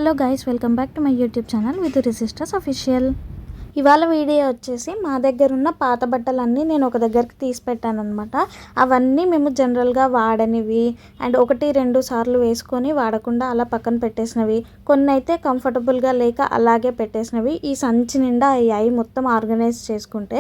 Hello guys, welcome back to my YouTube channel with sisters official. ఇవాళ video వచ్చేసి మా దగ్గర ఉన్న పాత బట్టలన్నీ నేను ఒక దగ్గరికి తీసి పెట్టాను అనమాట. అవన్నీ మేము జనరల్గా వాడనివి అండ్ 1-2 సార్లు వేసుకొని వాడకుండా అలా పక్కన పెట్టేసినవి, కొన్ని అయితే కంఫర్టబుల్గా లేక అలాగే పెట్టేసినవి ఈ సంచి నిండా అయ్యాయి మొత్తం ఆర్గనైజ్ చేసుకుంటే.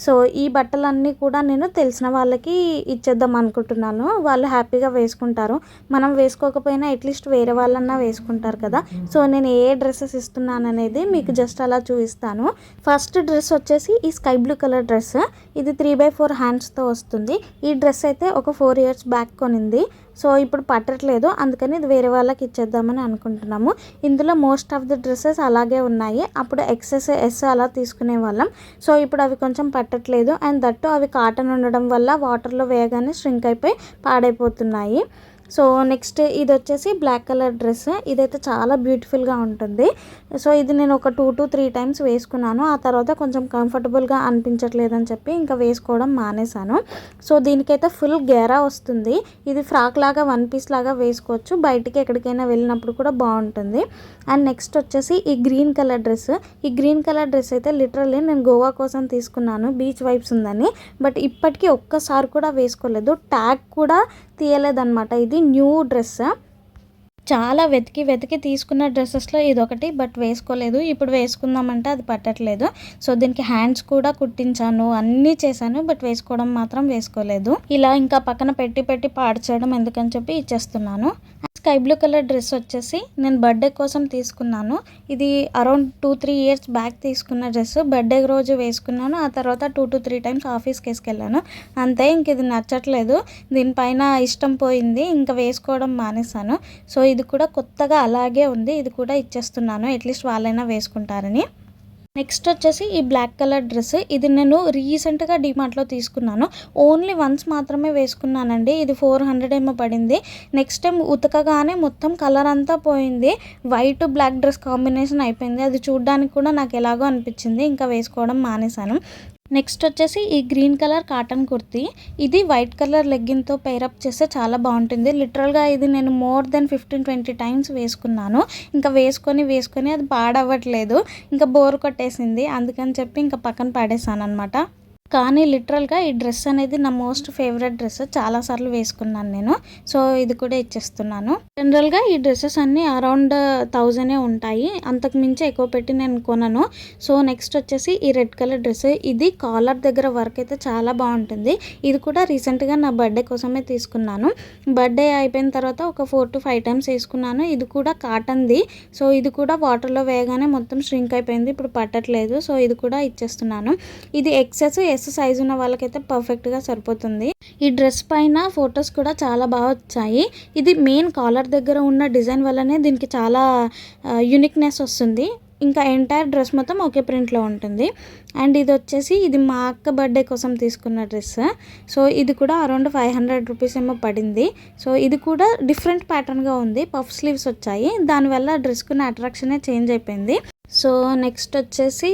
సో ఈ బట్టలన్నీ కూడా నేను తెలిసిన వాళ్ళకి ఇచ్చేద్దాం అనుకుంటున్నాను. వాళ్ళు హ్యాపీగా వేసుకుంటారు. మనం వేసుకోకపోయినా అట్లీస్ట్ వేరే వాళ్ళన్నా వేసుకుంటారు కదా. సో నేను ఏ డ్రెస్సెస్ ఇస్తున్నాను అనేది మీకు జస్ట్ అలా చూపిస్తాను. ఫస్ట్ డ్రెస్ వచ్చేసి ఈ స్కై బ్లూ కలర్ డ్రెస్. ఇది 3/4 హ్యాండ్స్తో వస్తుంది. ఈ డ్రెస్ అయితే ఒక 4 years బ్యాక్ కొనింది. సో ఇప్పుడు పట్టట్లేదు, అందుకని ఇది వేరే వాళ్ళకి ఇచ్చేద్దామని అనుకుంటున్నాము. ఇందులో మోస్ట్ ఆఫ్ ది డ్రెస్సెస్ అలాగే ఉన్నాయి. అప్పుడు XS S అలా తీసుకునే వాళ్ళం. సో ఇప్పుడు అవి కొంచెం పట్టట్లేదు. అండ్ దట్టు అవి కాటన్ ఉండడం వల్ల వాటర్లో వేయగానే స్ట్రింక్ అయిపోయి పాడైపోతున్నాయి. సో నెక్స్ట్ ఇది వచ్చేసి బ్లాక్ కలర్ డ్రెస్. ఇదైతే చాలా బ్యూటిఫుల్గా ఉంటుంది. సో ఇది నేను ఒక 2 to 3 times వేసుకున్నాను. ఆ తర్వాత కొంచెం కంఫర్టబుల్గా అనిపించట్లేదని చెప్పి ఇంకా వేసుకోవడం మానేశాను. సో దీనికైతే ఫుల్ గేరా వస్తుంది. ఇది ఫ్రాక్ లాగా 1 piece లాగా వేసుకోవచ్చు. బయటికి ఎక్కడికైనా వెళ్ళినప్పుడు కూడా బాగుంటుంది. అండ్ నెక్స్ట్ వచ్చేసి ఈ గ్రీన్ కలర్ డ్రెస్. ఈ గ్రీన్ కలర్ డ్రెస్ అయితే లిటరల్లీ నేను గోవా కోసం తీసుకున్నాను, బీచ్ వైబ్స్ ఉందని. బట్ ఇప్పటికీ ఒక్కసారి కూడా వేసుకోలేదు, ట్యాగ్ కూడా తీయలేదన్నమాట. ఇది న్యూ డ్రెస్. చాలా వెతికి తీసుకున్న డ్రెస్సెస్లో ఇదొకటి, బట్ వేసుకోలేదు. ఇప్పుడు వేసుకుందామంటే అది పట్టట్లేదు. సో దీనికి హ్యాండ్స్ కూడా కుట్టించాను, అన్నీ చేశాను, బట్ వేసుకోవడం మాత్రం వేసుకోలేదు. ఇలా ఇంకా పక్కన పెట్టి పాడు చేయడం ఎందుకని చెప్పి ఇచ్చేస్తున్నాను. స్కై బ్లూ కలర్ డ్రెస్ వచ్చేసి నేను బర్త్డే కోసం తీసుకున్నాను. ఇది అరౌండ్ 2-3 years బ్యాక్ తీసుకున్న డ్రెస్. బర్త్డే రోజు వేసుకున్నాను. ఆ తర్వాత 2 to 3 times ఆఫీస్కి వేసుకెళ్ళాను. అంతే, ఇంక ఇది నచ్చట్లేదు. దీనిపైన ఇష్టం పోయింది, ఇంకా వేసుకోవడం మానేశాను. సో ఇది కూడా కొత్తగా అలాగే ఉంది. ఇది కూడా ఇచ్చేస్తున్నాను, అట్లీస్ట్ వాళ్ళైనా వేసుకుంటారని. నెక్స్ట్ వచ్చేసి ఈ బ్లాక్ కలర్ డ్రెస్. ఇది నేను రీసెంట్గా డిమార్ట్లో తీసుకున్నాను. ఓన్లీ వన్స్ మాత్రమే వేసుకున్నానండి. ఇది 400 ఏమో పడింది. నెక్స్ట్ టైం ఉతకగానే మొత్తం కలర్ అంతా పోయింది. వైట్ బ్లాక్ డ్రెస్ కాంబినేషన్ అయిపోయింది. అది చూడడానికి కూడా నాకు ఎలాగో అనిపించింది, ఇంకా వేసుకోవడం మానేశాను. నెక్స్ట్ వచ్చేసి ఈ గ్రీన్ కలర్ కాటన్ కుర్తీ. ఇది వైట్ కలర్ లెగ్గిన్తో పేరప్ చేస్తే చాలా బాగుంటుంది. లిటరల్గా ఇది నేను మోర్ దెన్ 15-20 times వేసుకున్నాను. ఇంకా వేసుకొని అది పాడవ్వట్లేదు, ఇంకా బోర్ కొట్టేసింది. అందుకని చెప్పి ఇంకా పక్కన పాడేసాను అనమాట. కానీ లిటరల్గా ఈ డ్రెస్ అనేది నా మోస్ట్ ఫేవరెట్ డ్రెస్. చాలాసార్లు వేసుకున్నాను నేను. సో ఇది కూడా ఇచ్చేస్తున్నాను. జనరల్గా ఈ డ్రెస్సెస్ అన్నీ అరౌండ్ 1000 ఉంటాయి, అంతకు మించి ఎక్కువ పెట్టి నేను కొనను. సో నెక్స్ట్ వచ్చేసి ఈ రెడ్ కలర్ డ్రెస్. ఇది కాలర్ దగ్గర వర్క్ అయితే చాలా బాగుంటుంది. ఇది కూడా రీసెంట్గా నా బర్త్డే కోసమే తీసుకున్నాను. బర్త్డే అయిపోయిన తర్వాత ఒక 4 to 5 times వేసుకున్నాను. ఇది కూడా కాటన్ది. సో ఇది కూడా వాటర్లో వేయగానే మొత్తం స్ట్రింక్ అయిపోయింది, ఇప్పుడు పట్టట్లేదు. సో ఇది కూడా ఇచ్చేస్తున్నాను. ఇది XS S సైజు ఉన్న వాళ్ళకైతే పర్ఫెక్ట్గా సరిపోతుంది. ఈ డ్రెస్ పైన ఫొటోస్ కూడా చాలా బాగా వచ్చాయి. ఇది మెయిన్ కాలర్ దగ్గర ఉన్న డిజైన్ వల్లనే దీనికి చాలా యూనిక్నెస్ వస్తుంది. ఇంకా ఎంటైర్ డ్రెస్ మొత్తం ఒకే ప్రింట్లో ఉంటుంది. అండ్ ఇది వచ్చేసి ఇది మా అక్క బర్త్డే కోసం తీసుకున్న డ్రెస్. సో ఇది కూడా అరౌండ్ 500 rupees ఏమో పడింది. సో ఇది కూడా డిఫరెంట్ ప్యాటర్న్గా ఉంది. పఫ్ స్లీవ్స్ వచ్చాయి, దానివల్ల డ్రెస్కున్న అట్రాక్షనే చేంజ్ అయిపోయింది. సో నెక్స్ట్ వచ్చేసి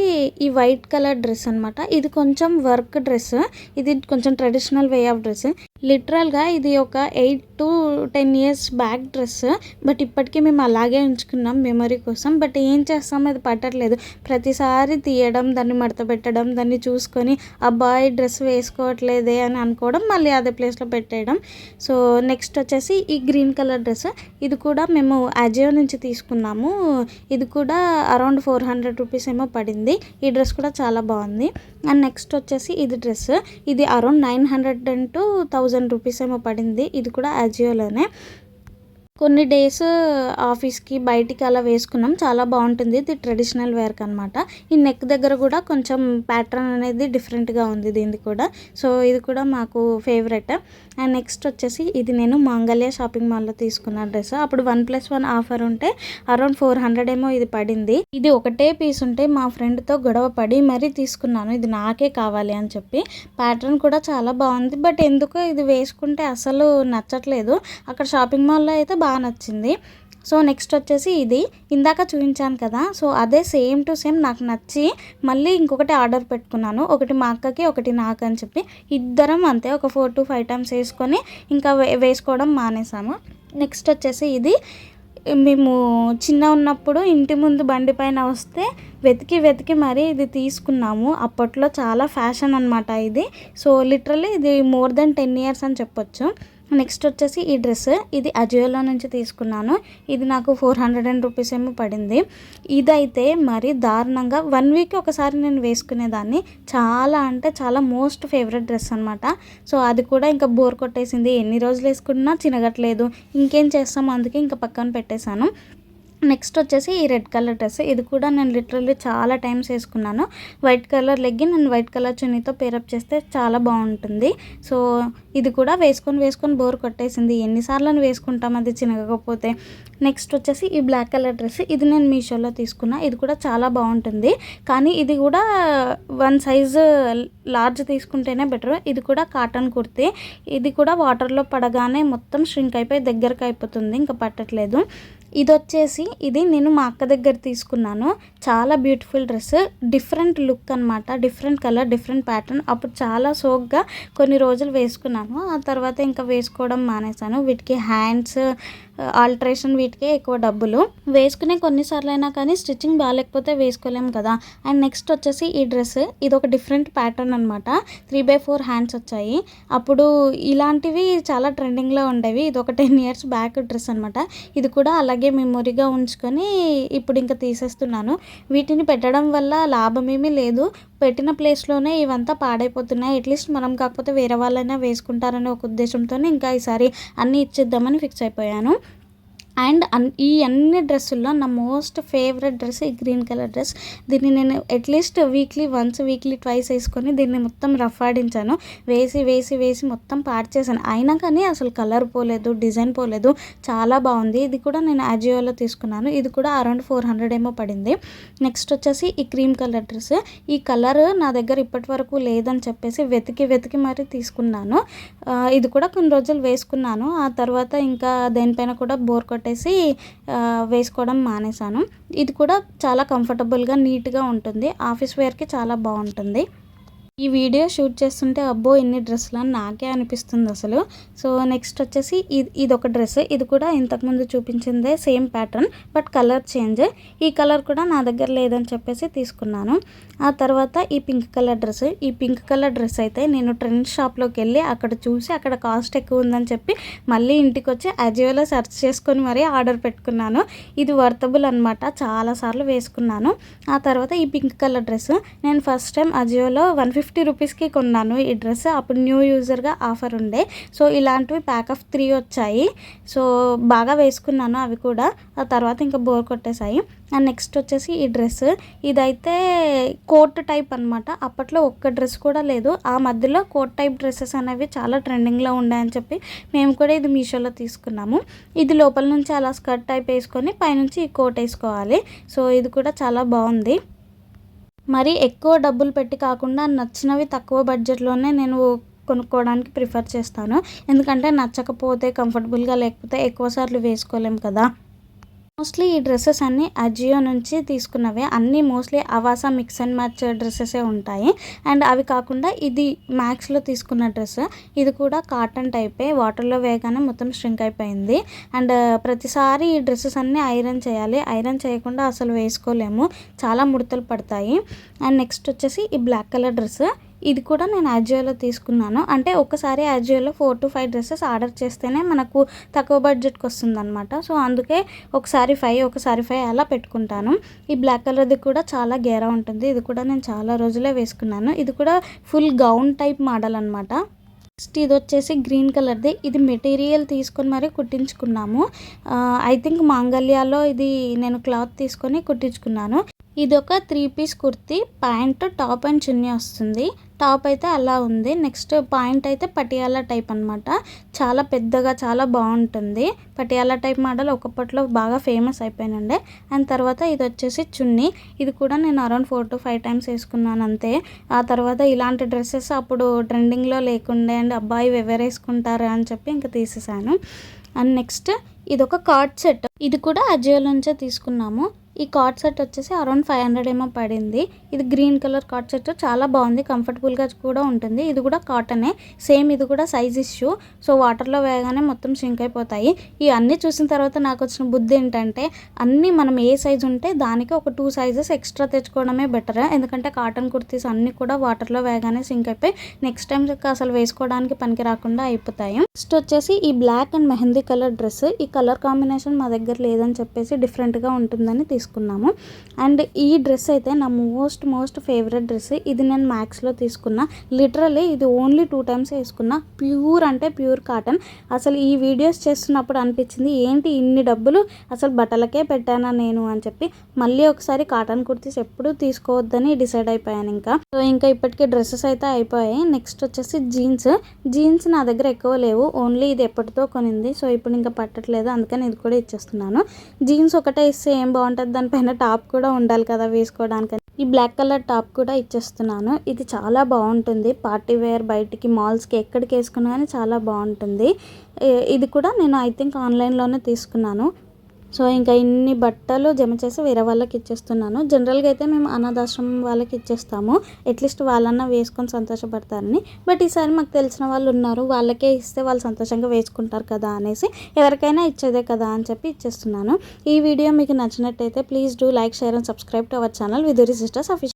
ఈ వైట్ కలర్ డ్రెస్ అనమాట. ఇది కొంచెం వర్క్ డ్రెస్. ఇది కొంచెం ట్రెడిషనల్ వే ఆఫ్ డ్రెస్. లిటరల్గా ఇది ఒక 8 to 10 years back dress. But ఇప్పటికీ మేము అలాగే ఉంచుకున్నాం మెమరీ కోసం. బట్ ఏం చేస్తాం, అది పట్టట్లేదు. ప్రతిసారి తీయడం, దాన్ని మడత పెట్టడం, దాన్ని చూసుకొని అబ్బాయి డ్రెస్ వేసుకోవట్లేదే అని అనుకోవడం, మళ్ళీ అదే ప్లేస్లో పెట్టేయడం. సో నెక్స్ట్ వచ్చేసి ఈ గ్రీన్ కలర్ డ్రెస్. ఇది కూడా మేము అజియో నుంచి తీసుకున్నాము. ఇది కూడా అరౌండ్ 400 rupees ఏమో పడింది. ఈ డ్రెస్ కూడా చాలా బాగుంది. అండ్ నెక్స్ట్ వచ్చేసి ఇది డ్రెస్. ఇది అరౌండ్ 900 to 1000 rupees ఏమో పడింది. ఇది కూడా అజియోలోనే. కొన్ని డేస్ ఆఫీస్కి బయటికి అలా వేసుకున్నాం, చాలా బాగుంటుంది. ఇది ట్రెడిషనల్ వేర్క్ అనమాట. ఈ నెక్ దగ్గర కూడా కొంచెం ప్యాటర్న్ అనేది డిఫరెంట్గా ఉంది దీనికి కూడా. సో ఇది కూడా మాకు ఫేవరెట్. అండ్ నెక్స్ట్ వచ్చేసి ఇది నేను మాంగళ్య షాపింగ్ మాల్లో తీసుకున్న డ్రెస్. అప్పుడు 1+1 ఆఫర్ ఉంటే అరౌండ్ 400 ఏమో ఇది పడింది. ఇది ఒకటే పీస్ ఉంటే మా ఫ్రెండ్తో గొడవ పడి మరీ తీసుకున్నాను, ఇది నాకే కావాలి అని చెప్పి. ప్యాటర్న్ కూడా చాలా బాగుంది, బట్ ఎందుకో ఇది వేసుకుంటే అసలు నచ్చట్లేదు. అక్కడ షాపింగ్ మాల్లో అయితే బాగా నచ్చింది. సో నెక్స్ట్ వచ్చేసి ఇది ఇందాక చూపించాను కదా. సో అదే సేమ్ టు సేమ్ నాకు నచ్చి మళ్ళీ ఇంకొకటి ఆర్డర్ పెట్టుకున్నాను. ఒకటి మా అక్కకి, ఒకటి నాకు అని చెప్పి ఇద్దరం అంతే ఒక 4 to 5 times వేసుకొని ఇంకా వేసుకోవడం మానేసాము. నెక్స్ట్ వచ్చేసి ఇది మేము చిన్న ఉన్నప్పుడు ఇంటి ముందు బండి పైన వస్తే వెతికి వెతికి మరీ ఇది తీసుకున్నాము. అప్పట్లో చాలా ఫ్యాషన్ అనమాట ఇది. సో లిటరల్లీ ఇది మోర్ దెన్ 10 years అని చెప్పొచ్చు. నెక్స్ట్ వచ్చేసి ఈ డ్రెస్, ఇది అజియోలో నుంచి తీసుకున్నాను. ఇది నాకు 400 రూపీస్ ఏమో పడింది. ఇదైతే మరి దారుణంగా 1 week ఒకసారి నేను వేసుకునేదాన్ని. చాలా అంటే చాలా మోస్ట్ ఫేవరెట్ డ్రెస్ అనమాట. సో అది కూడా ఇంకా బోర్ కొట్టేసింది. ఎన్ని రోజులు వేసుకున్నా చినగట్లేదు. ఇంకేం చేస్తాము, అందుకే ఇంకా పక్కన పెట్టేశాను. నెక్స్ట్ వచ్చేసి ఈ రెడ్ కలర్ డ్రెస్, ఇది కూడా నేను లిటరల్లీ చాలా టైమ్స్ వేసుకున్నాను. White colour legging and white colour చున్నీతో పేరప్ చేస్తే చాలా బాగుంటుంది. సో ఇది కూడా వేసుకొని బోర్ కొట్టేసింది. ఎన్నిసార్లు వేసుకుంటాం అది చినగకపోతే. నెక్స్ట్ వచ్చేసి ఈ బ్లాక్ కలర్ డ్రెస్, ఇది నేను మీషోలో తీసుకున్నా. ఇది కూడా చాలా బాగుంటుంది, కానీ ఇది కూడా 1 size లార్జ్ తీసుకుంటేనే బెటర్. ఇది కూడా కాటన్ కుర్తీ. ఇది కూడా వాటర్లో పడగానే మొత్తం షింక్ అయిపోయి దగ్గరకు అయిపోతుంది, ఇంకా పట్టట్లేదు. ఇది నేను మా అక్క దగ్గర తీసుకున్నాను. చాలా బ్యూటిఫుల్ డ్రెస్, డిఫరెంట్ లుక్ అనమాట, డిఫరెంట్ కలర్, డిఫరెంట్ ప్యాటర్న్. అప్పుడు చాలా సోగ్గా కొన్ని రోజులు వేసుకున్నాను. ఆ తర్వాత ఇంకా వేసుకోవడం మానేశాను. వీటికి హ్యాండ్స్ ఆల్టరేషన్ వీటికే ఎక్కువ డబ్బులు. వేసుకునే కొన్నిసార్లు అయినా కానీ స్టిచ్చింగ్ బాగాలేకపోతే వేసుకోలేము కదా. అండ్ నెక్స్ట్ వచ్చేసి ఈ డ్రెస్, ఇది ఒక డిఫరెంట్ ప్యాటర్న్ అనమాట. 3/4 హ్యాండ్స్ వచ్చాయి. అప్పుడు ఇలాంటివి చాలా ట్రెండింగ్లో ఉండేవి. ఇది ఒక 10 years బ్యాక్ డ్రెస్ అనమాట. ఇది కూడా అలాగే మెమొరీగా ఉంచుకొని ఇప్పుడు ఇంకా తీసేస్తున్నాను. వీటిని పెట్టడం వల్ల లాభం ఏమీ లేదు. పెట్టిన ప్లేస్లోనే ఇవంతా పాడైపోతున్నాయి. అట్లీస్ట్ మనం కాకపోతే వేరే వాళ్ళైనా వేసుకుంటారనే ఒక ఉద్దేశంతో ఇంకా ఈసారి అన్నీ ఇచ్చేద్దామని ఫిక్స్ అయిపోయాను. అండ్ ఈ అన్ని డ్రెస్సుల్లో నా మోస్ట్ ఫేవరెట్ డ్రెస్ ఈ గ్రీన్ కలర్ డ్రెస్. దీన్ని నేను అట్లీస్ట్ వీక్లీ 2 వేసుకొని దీన్ని మొత్తం రఫ్ ఆడించాను. వేసి మొత్తం పాడు చేశాను. అయినా కానీ అసలు కలర్ పోలేదు, డిజైన్ పోలేదు, చాలా బాగుంది. ఇది కూడా నేను అజియోలో తీసుకున్నాను. ఇది కూడా అరౌండ్ 400 ఏమో పడింది. నెక్స్ట్ వచ్చేసి ఈ క్రీమ్ కలర్ డ్రెస్. ఈ కలర్ నా దగ్గర ఇప్పటి వరకు లేదని చెప్పేసి వెతికి మరీ తీసుకున్నాను. ఇది కూడా కొన్ని రోజులు వేసుకున్నాను. ఆ తర్వాత ఇంకా దేనిపైన కూడా బోర్ కొట్టేసి వేసుకోవడం మానేశాను. ఇది కూడా చాలా కంఫర్టబుల్గా నీట్గా ఉంటుంది. ఆఫీస్ వేర్కి చాలా బాగుంటుంది. ఈ వీడియో షూట్ చేస్తుంటే అబ్బో ఎన్ని డ్రెస్సులు అని నాకే అనిపిస్తుంది అసలు. సో నెక్స్ట్ వచ్చేసి ఇది ఒక డ్రెస్. ఇది కూడా ఇంతకుముందు చూపించిందే same pattern, but colour change. ఈ కలర్ కూడా నా దగ్గర లేదని చెప్పేసి తీసుకున్నాను. ఆ తర్వాత ఈ పింక్ కలర్ డ్రెస్. ఈ పింక్ కలర్ డ్రెస్ అయితే నేను ట్రెండ్ షాప్లోకి వెళ్ళి అక్కడ చూసి అక్కడ కాస్ట్ ఎక్కువ ఉందని చెప్పి మళ్ళీ ఇంటికి వచ్చి అజియోలో సెర్చ్ చేసుకొని మరీ ఆర్డర్ పెట్టుకున్నాను. ఇది వర్తబుల్ అనమాట, చాలాసార్లు వేసుకున్నాను. ఆ తర్వాత ఈ పింక్ కలర్ డ్రెస్ నేను ఫస్ట్ టైం అజియోలో 150 రూపీస్కి కొన్నాను ఈ డ్రెస్. అప్పుడు న్యూ యూజర్గా ఆఫర్ ఉండే. సో ఇలాంటివి ప్యాక్ ఆఫ్ 3 వచ్చాయి. సో బాగా వేసుకున్నాను అవి కూడా. ఆ తర్వాత ఇంకా బోర్ కొట్టేశాయి. అండ్ నెక్స్ట్ వచ్చేసి ఈ డ్రెస్. ఇదైతే కోట్ టైప్ అనమాట. అప్పట్లో ఒక్క డ్రెస్ కూడా లేదు. ఆ మధ్యలో కోట్ టైప్ డ్రెస్సెస్ అనేవి చాలా ట్రెండింగ్లో ఉన్నాయని చెప్పి మేము కూడా ఇది మీషోలో తీసుకున్నాము. ఇది లోపల నుంచి అలా స్కర్ట్ టైప్ వేసుకొని పైనుంచి ఈ కోట్ వేసుకోవాలి. సో ఇది కూడా చాలా బాగుంది. మరి ఎక్కువ డబ్బులు పెట్టి కాకుండా నచ్చినవి తక్కువ బడ్జెట్లోనే నేను కొనుక్కోవడానికి ప్రిఫర్ చేస్తాను. ఎందుకంటే నచ్చకపోతే, కంఫర్టబుల్గా లేకపోతే ఎక్కువసార్లు వేసుకోలేం కదా. మోస్ట్లీ ఈ డ్రెస్సెస్ అన్నీ అజియో నుంచి తీసుకున్నవే. అన్నీ mostly Avaasa mix and match డ్రెస్సెసే ఉంటాయి. అండ్ అవి కాకుండా ఇది మ్యాక్స్లో తీసుకున్న డ్రెస్. ఇది కూడా కాటన్ టైపే. వాటర్లో వేయగానే మొత్తం స్ట్రింక్ అయిపోయింది. అండ్ ప్రతిసారి ఈ డ్రెస్సెస్ అన్నీ ఐరన్ చేయాలి. ఐరన్ చేయకుండా అసలు వేసుకోలేము, చాలా ముడతలు పడతాయి. అండ్ నెక్స్ట్ వచ్చేసి ఈ బ్లాక్ కలర్ డ్రెస్. ఇది కూడా నేను అజియోలో తీసుకున్నాను. అంటే ఒకసారి అజియోలో 4 to 5 డ్రెస్సెస్ ఆర్డర్ చేస్తేనే మనకు తక్కువ బడ్జెట్కి వస్తుంది అనమాట. సో అందుకే ఒకసారి 5 అలా పెట్టుకుంటాను. ఈ బ్లాక్ కలర్ది కూడా చాలా గేరా ఉంటుంది. ఇది కూడా నేను చాలా రోజులే వేసుకున్నాను. ఇది కూడా ఫుల్ గౌన్ టైప్ మోడల్ అనమాట. నెక్స్ట్ ఇది వచ్చేసి గ్రీన్ కలర్ది. ఇది మెటీరియల్ తీసుకొని మరీ కుట్టించుకున్నాము. ఐ థింక్ మాంగళ్యాలో ఇది నేను క్లాత్ తీసుకొని కుట్టించుకున్నాను. ఇది ఒక 3 piece kurti. Pant, top and చున్నీ వస్తుంది. టాప్ అయితే అలా ఉంది. నెక్స్ట్ పాయింట్ అయితే పటియాలా టైప్ అనమాట. చాలా పెద్దగా చాలా బాగుంటుంది. పటియాలా టైప్ మోడల్ ఒకప్పట్లో బాగా ఫేమస్ అయిపోయినండే. అండ్ తర్వాత ఇది వచ్చేసి చున్నీ. ఇది కూడా నేను అరౌండ్ 4 to 5 times వేసుకున్నాను అంతే. ఆ తర్వాత ఇలాంటి డ్రెస్సెస్ అప్పుడు ట్రెండింగ్లో లేకుండే అండ్ అబ్బాయి ఎవరు వేసుకుంటారు అని చెప్పి ఇంకా తీసేసాను. అండ్ నెక్స్ట్ ఇది ఒక కార్డ్ సెట్. ఇది కూడా అజియో నుంచే తీసుకున్నాము. ఈ కార్డ్ సెట్ వచ్చేసి అరౌండ్ 500 ఏమో పడింది. ఇది గ్రీన్ కలర్ కార్డ్ సెట్ చాలా బాగుంది, కంఫర్టబుల్గా కూడా ఉంటుంది. ఇది కూడా కాటనే, సేమ్ ఇది కూడా సైజ్ ఇష్యూ. సో వాటర్లో వేయగానే మొత్తం షింక్ అయిపోతాయి. ఈ అన్నీ చూసిన తర్వాత నాకు వచ్చిన బుద్ధి ఏంటంటే అన్నీ మనం ఏ సైజు ఉంటే దానికి ఒక 2 సైజెస్ ఎక్స్ట్రా తెచ్చుకోవడమే బెటర్. ఎందుకంటే కాటన్ కుర్తీస్ అన్నీ కూడా వాటర్లో వేయగానే షింక్ అయిపోయి నెక్స్ట్ టైం అసలు వేసుకోవడానికి పనికి రాకుండా అయిపోతాయి. నెక్స్ట్ వచ్చేసి ఈ black and mehndi colour dress. ఈ కలర్ కాంబినేషన్ మా దగ్గర లేదని చెప్పేసి డిఫరెంట్గా ఉంటుందని తీసుకున్నాము. అండ్ ఈ డ్రెస్ అయితే నా మోస్ట్ ఫేవరెట్ డ్రెస్. ఇది నేను మ్యాక్స్లో తీసుకున్నా. లిటరలీ ఇది ఓన్లీ 2 టైమ్స్ వేసుకున్నా. ప్యూర్ అంటే ప్యూర్ కాటన్. అసలు ఈ వీడియోస్ చేస్తున్నప్పుడు అనిపించింది ఏంటి ఇన్ని డబ్బులు అసలు బట్టలకే పెట్టానా నేను అని చెప్పి. మళ్ళీ ఒకసారి కాటన్ కుర్తీస్ ఎప్పుడు తీసుకోవద్దని డిసైడ్ అయిపోయాను. ఇంకా ఇప్పటికే డ్రెస్సెస్ అయితే అయిపోయాయి. నెక్స్ట్ వచ్చేసి జీన్స్ నా దగ్గర ఎక్కువ లేవు, ఓన్లీ ఇది ఎప్పటితో కొనింది. సో ఇప్పుడు ఇంకా పట్టట్లేదు, అందుకని ఇది కూడా ఇచ్చేస్తున్నాను. జీన్స్ ఒకటే ఇస్తే ఏం బాగుంటుంది, దానిపైన టాప్ కూడా ఉండాలి కదా వేసుకోవడానికి. ఈ బ్లాక్ కలర్ టాప్ కూడా ఇచ్చేస్తున్నాను. ఇది చాలా బాగుంటుంది, పార్టీ వేర్, బయటికి మాల్స్కి ఎక్కడికి వేసుకున్నా కానీ చాలా బాగుంటుంది. ఇది కూడా నేను ఐ థింక్ ఆన్లైన్లోనే తీసుకున్నాను. సో ఇంకా ఇన్ని బట్టలు జమ చేసి వేరే వాళ్ళకి ఇచ్చేస్తున్నాను. జనరల్గా అయితే మేము అనాథాశ్రమం వాళ్ళకి ఇచ్చేస్తాము, అట్లీస్ట్ వాళ్ళన్నా వేసుకొని సంతోషపడతారని. బట్ ఈసారి మాకు తెలిసిన వాళ్ళు ఉన్నారు, వాళ్ళకే ఇస్తే వాళ్ళు సంతోషంగా వేసుకుంటారు కదా అనేసి ఎవరికైనా ఇచ్చేదే కదా అని చెప్పి ఇచ్చేస్తున్నాను. ఈ వీడియో మీకు నచ్చినట్టయితే please do like, share and subscribe to our channel Viduri sisters official.